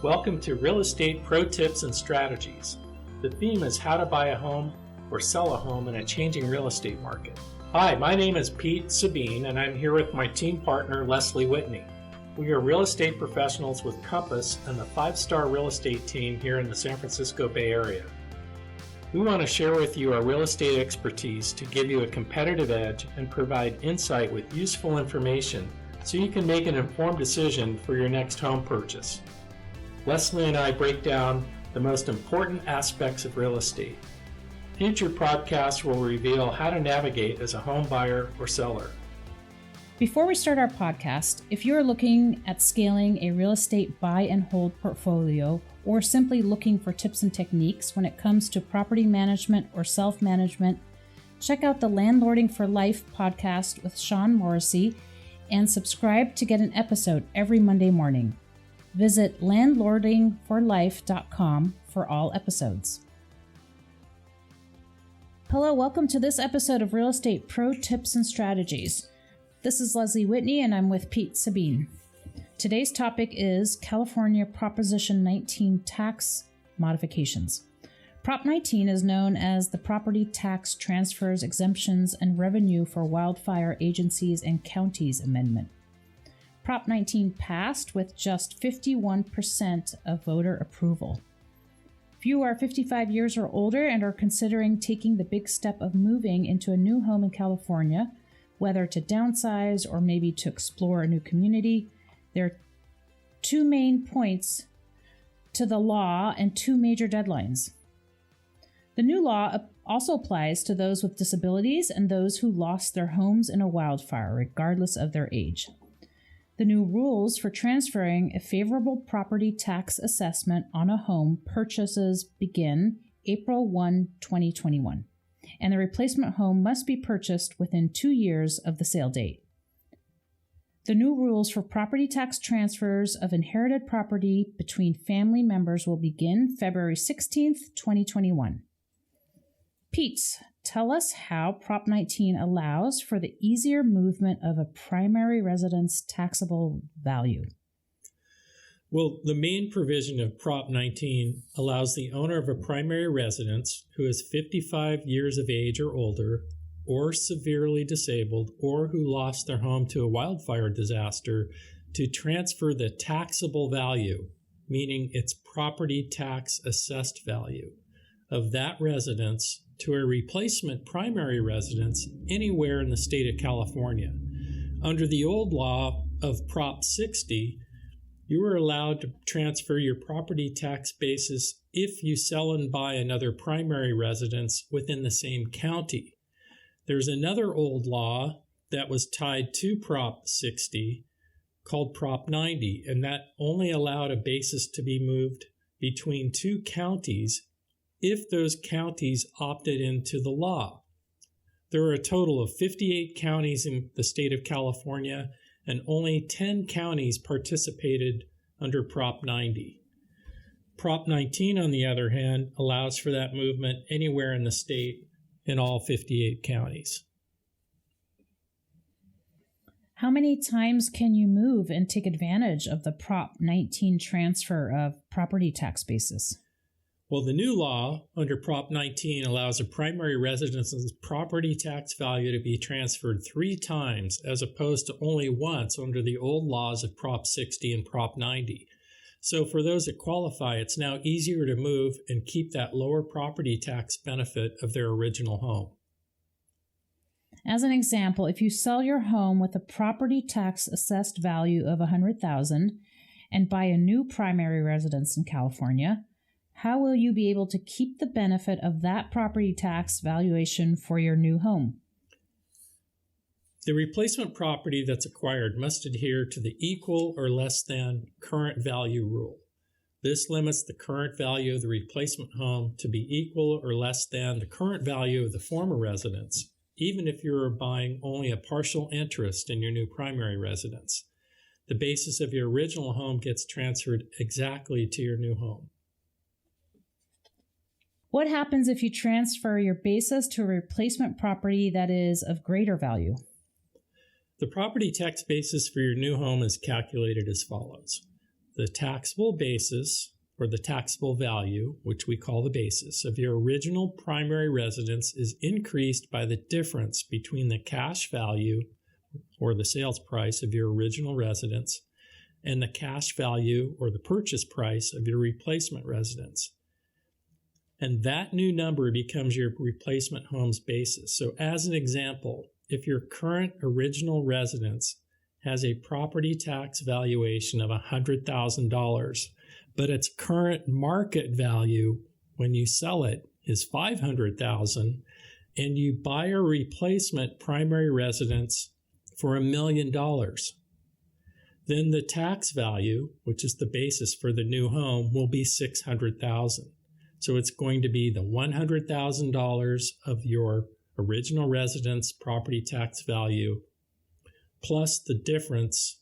Welcome to Real Estate Pro Tips and Strategies. The theme is how to buy a home or sell a home in a changing real estate market. Hi, my name is Pete Sabine, and I'm here with my team partner, Leslie Whitney. We are real estate professionals with Compass and the 5-star real estate team here in the San Francisco Bay Area. We want to share with you our real estate expertise to give you a competitive edge and provide insight with useful information so you can make an informed decision for your next home purchase. Leslie and I break down the most important aspects of real estate. Future podcasts will reveal how to navigate as a home buyer or seller. Before we start our podcast, if you are looking at scaling a real estate buy and hold portfolio or simply looking for tips and techniques when it comes to property management or self-management, check out the Landlording for Life podcast with Sean Morrissey and subscribe to get an episode every Monday morning. Visit landlordingforlife.com for all episodes. Hello, welcome to this episode of Real Estate Pro Tips and Strategies. This is Leslie Whitney and I'm with Pete Sabine. Today's topic is California Proposition 19 tax modifications. Prop 19 is known as the Property Tax Transfers, Exemptions, and Revenue for Wildfire Agencies and Counties Amendment. Prop 19 passed with just 51% of voter approval. If you are 55 years or older and are considering taking the big step of moving into a new home in California, whether to downsize or maybe to explore a new community, there are two main points to the law and two major deadlines. The new law also applies to those with disabilities and those who lost their homes in a wildfire, regardless of their age. The new rules for transferring a favorable property tax assessment on a home purchases begin April 1, 2021, and the replacement home must be purchased within 2 years of the sale date. The new rules for property tax transfers of inherited property between family members will begin February 16th, 2021. Pete, tell us how Prop 19 allows for the easier movement of a primary residence taxable value. Well, the main provision of Prop 19 allows the owner of a primary residence who is 55 years of age or older, or severely disabled, or who lost their home to a wildfire disaster to transfer the taxable value, meaning its property tax assessed value, of that residence to a replacement primary residence anywhere in the state of California. Under the old law of Prop 60, you are allowed to transfer your property tax basis if you sell and buy another primary residence within the same county. There's another old law that was tied to Prop 60 called Prop 90, and that only allowed a basis to be moved between two counties if those counties opted into the law. There are a total of 58 counties in the state of California, and only 10 counties participated under Prop 90. Prop 19, on the other hand, allows for that movement anywhere in the state in all 58 counties. How many times can you move and take advantage of the Prop 19 transfer of property tax basis? Well, the new law under Prop 19 allows a primary residence's property tax value to be transferred 3 times as opposed to only once under the old laws of Prop 60 and Prop 90. So for those that qualify, it's now easier to move and keep that lower property tax benefit of their original home. As an example, if you sell your home with a property tax assessed value of $100,000 and buy a new primary residence in California, how will you be able to keep the benefit of that property tax valuation for your new home? The replacement property that's acquired must adhere to the equal or less than current value rule. This limits the current value of the replacement home to be equal or less than the current value of the former residence, even if you are buying only a partial interest in your new primary residence. The basis of your original home gets transferred exactly to your new home. What happens if you transfer your basis to a replacement property that is of greater value? The property tax basis for your new home is calculated as follows. the taxable basis or the taxable value, which we call the basis, of your original primary residence is increased by the difference between the cash value or the sales price of your original residence and the cash value or the purchase price of your replacement residence. And that new number becomes your replacement home's basis. So as an example, if your current original residence has a property tax valuation of $100,000, but its current market value when you sell it is $500,000, and you buy a replacement primary residence for $1 million, then the tax value, which is the basis for the new home, will be $600,000. So it's going to be the $100,000 of your original residence property tax value plus the difference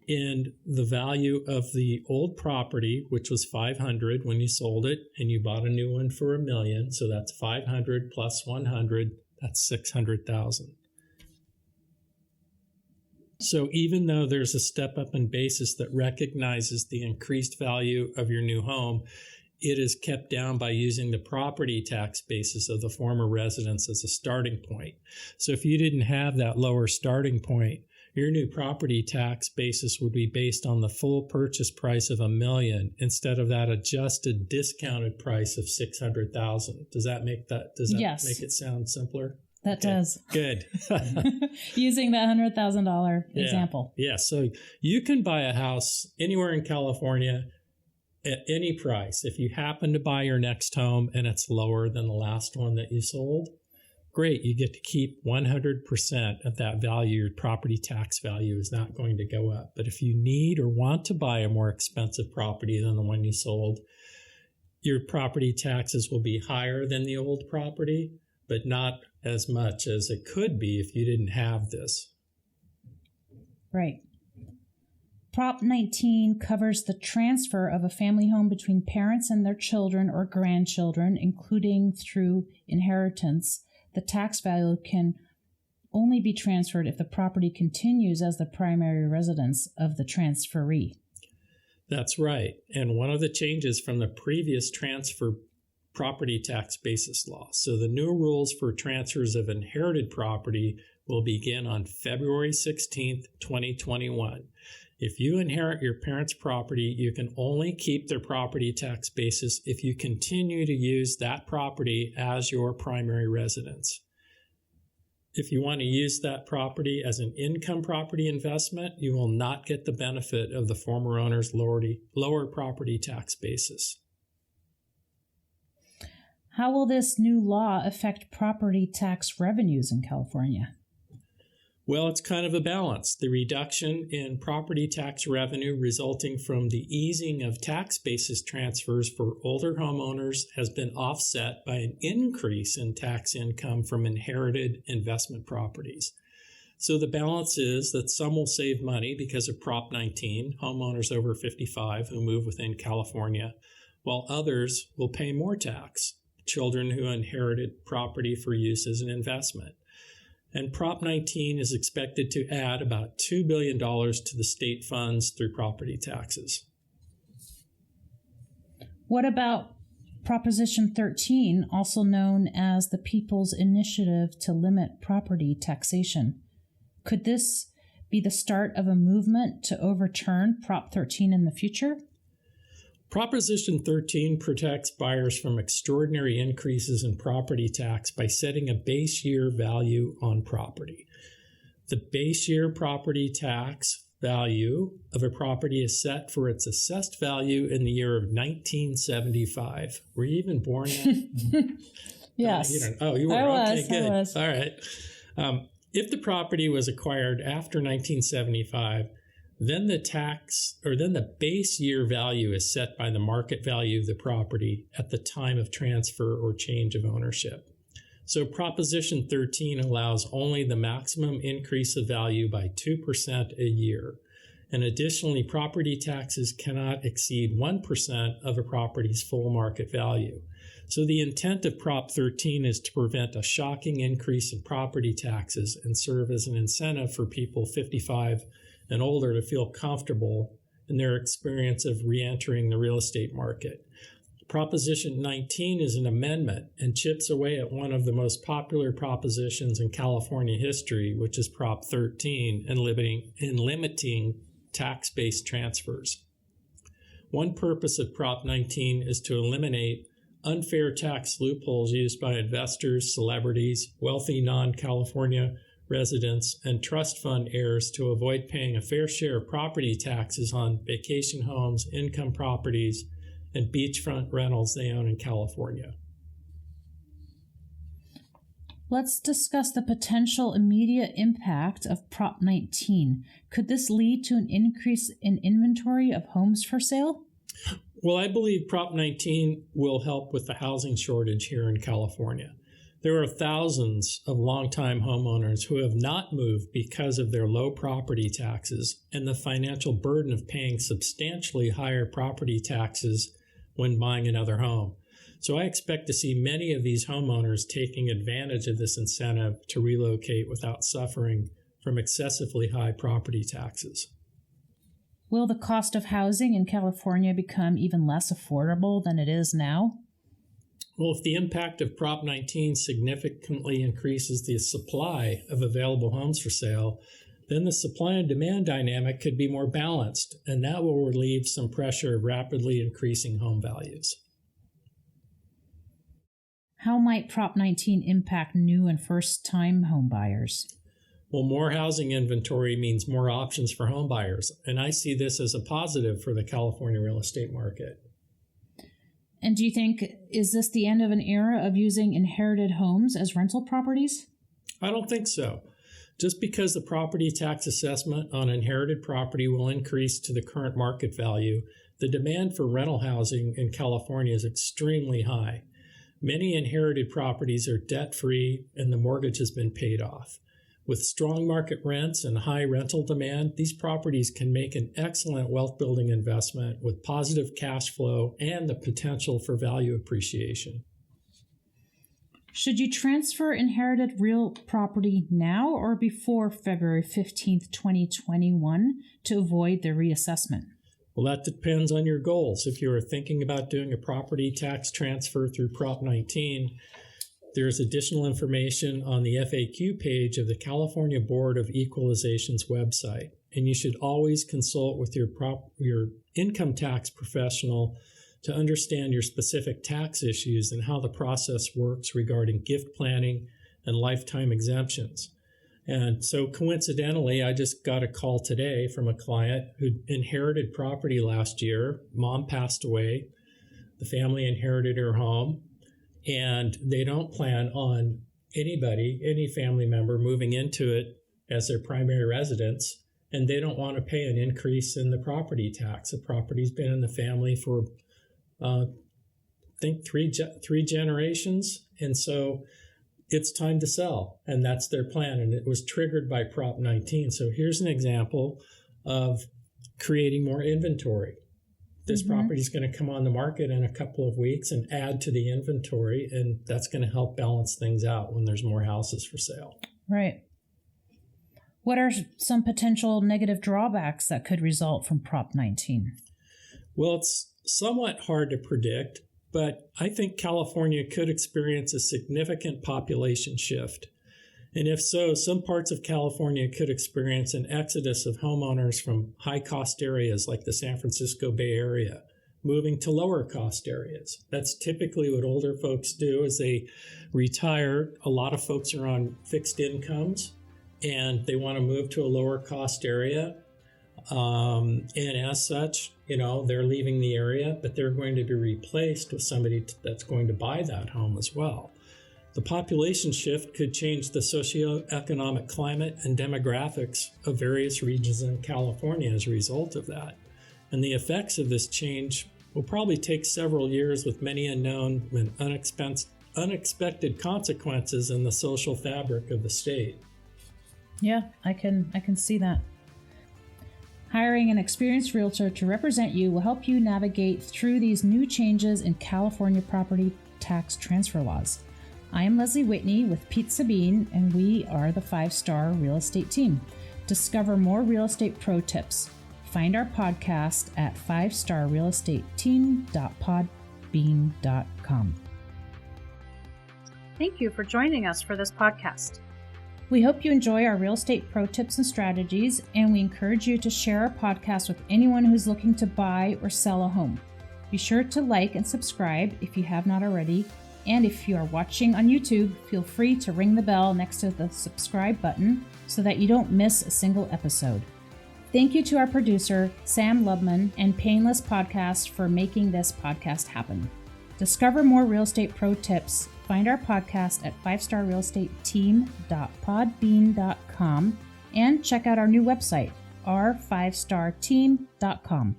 in the value of the old property, which was $500 when you sold it, and you bought a new one for $1 million. So that's $500 plus $100, that's $600,000. So even though there's a step up in basis that recognizes the increased value of your new home, it is kept down by using the property tax basis of the former residence as a starting point. So if you didn't have that lower starting point, your new property tax basis would be based on the full purchase price of $1 million instead of that adjusted discounted price of $600,000. Does that make Yes. make it sound simpler? That does. Good. Using that $100,000 example. Yeah. So you can buy a house anywhere in California at any price. If you happen to buy your next home and it's lower than the last one that you sold, great. You get to keep 100% of that value. Your property tax value is not going to go up. But if you need or want to buy a more expensive property than the one you sold, your property taxes will be higher than the old property, but not as much as it could be if you didn't have this. Right. Prop 19 covers the transfer of a family home between parents and their children or grandchildren, including through inheritance. The tax value can only be transferred if the property continues as the primary residence of the transferee. That's right. And one of the changes from the previous transfer property tax basis law. So the new rules for transfers of inherited property will begin on February 16th, 2021. If you inherit your parents' property, you can only keep their property tax basis if you continue to use that property as your primary residence. If you want to use that property as an income property investment, you will not get the benefit of the former owner's lower property tax basis. How will this new law affect property tax revenues in California? Well, it's kind of a balance. The reduction in property tax revenue resulting from the easing of tax basis transfers for older homeowners has been offset by an increase in tax income from inherited investment properties. So the balance is that some will save money because of Prop 19, homeowners over 55 who move within California, while others will pay more tax, children who inherited property for use as an investment. And Prop 19 is expected to add about $2 billion to the state funds through property taxes. What about Proposition 13, also known as the People's Initiative to Limit Property Taxation? Could this be the start of a movement to overturn Prop 13 in the future? Proposition 13 protects buyers from extraordinary increases in property tax by setting a base year value on property. The base year property tax value of a property is set for its assessed value in the year of 1975. Were you even born then? Yes. You were. I was. Okay, good. I was. All right. If the property was acquired after 1975, then the base year value is set by the market value of the property at the time of transfer or change of ownership. So Proposition 13 allows only the maximum increase of value by 2% a year. And additionally, property taxes cannot exceed 1% of a property's full market value. So the intent of Prop 13 is to prevent a shocking increase in property taxes and serve as an incentive for people 55 and older to feel comfortable and their experience of re-entering the real estate market. Proposition 19 is an amendment and chips away at one of the most popular propositions in California history, which is Prop 13, and limiting tax-based transfers. One purpose of Prop 19 is to eliminate unfair tax loopholes used by investors, celebrities, wealthy non-California residents, and trust fund heirs to avoid paying a fair share of property taxes on vacation homes, income properties, and beachfront rentals they own in California. Let's discuss the potential immediate impact of Prop 19. Could this lead to an increase in inventory of homes for sale? Well, I believe Prop 19 will help with the housing shortage here in California. There are thousands of longtime homeowners who have not moved because of their low property taxes and the financial burden of paying substantially higher property taxes when buying another home. So I expect to see many of these homeowners taking advantage of this incentive to relocate without suffering from excessively high property taxes. Will the cost of housing in California become even less affordable than it is now? Well, if the impact of Prop 19 significantly increases the supply of available homes for sale, then the supply and demand dynamic could be more balanced, and that will relieve some pressure of rapidly increasing home values. How might Prop 19 impact new and first-time home buyers? Well, more housing inventory means more options for home buyers, and I see this as a positive for the California real estate market. And do you think, is this the end of an era of using inherited homes as rental properties? I don't think so. Just because the property tax assessment on inherited property will increase to the current market value, the demand for rental housing in California is extremely high. Many inherited properties are debt-free and the mortgage has been paid off. With strong market rents and high rental demand, these properties can make an excellent wealth-building investment with positive cash flow and the potential for value appreciation. Should you transfer inherited real property now or before February 15th, 2021 to avoid the reassessment? Well, that depends on your goals. If you are thinking about doing a property tax transfer through Prop 19, there's additional information on the FAQ page of the California Board of Equalization's website, and you should always consult with your income tax professional to understand your specific tax issues and how the process works regarding gift planning and lifetime exemptions. And so coincidentally, I just got a call today from a client who inherited property last year. Mom passed away. The family inherited her home, and they don't plan on any family member moving into it as their primary residence, and they don't want to pay an increase in the property tax. The property's been in the family for I think three generations, and so it's time to sell, and that's their plan, and it was triggered by Prop 19. So here's an example of creating more inventory. This property is going to come on the market in a couple of weeks and add to the inventory, and that's going to help balance things out when there's more houses for sale. Right. What are some potential negative drawbacks that could result from Prop 19? Well, it's somewhat hard to predict, but I think California could experience a significant population shift. And if so, some parts of California could experience an exodus of homeowners from high-cost areas like the San Francisco Bay Area, moving to lower-cost areas. That's typically what older folks do as they retire. A lot of folks are on fixed incomes, and they want to move to a lower-cost area. And as such, they're leaving the area, but they're going to be replaced with somebody that's going to buy that home as well. The population shift could change the socioeconomic climate and demographics of various regions in California as a result of that. And the effects of this change will probably take several years with many unknown and unexpected consequences in the social fabric of the state. Yeah, I can see that. Hiring an experienced realtor to represent you will help you navigate through these new changes in California property tax transfer laws. I am Leslie Whitney with Pete Sabine, and we are the 5-Star Real Estate Team. Discover more real estate pro tips. find our podcast at 5starrealestateteam.podbean.com. Thank you for joining us for this podcast. We hope you enjoy our real estate pro tips and strategies, and we encourage you to share our podcast with anyone who's looking to buy or sell a home. Be sure to like and subscribe if you have not already, and if you are watching on YouTube, feel free to ring the bell next to the subscribe button so that you don't miss a single episode. Thank you to our producer, Sam Lubman, and Painless Podcast for making this podcast happen. Discover more real estate pro tips. Find our podcast at 5starrealestateteam.podbean.com and check out our new website, our5starteam.com.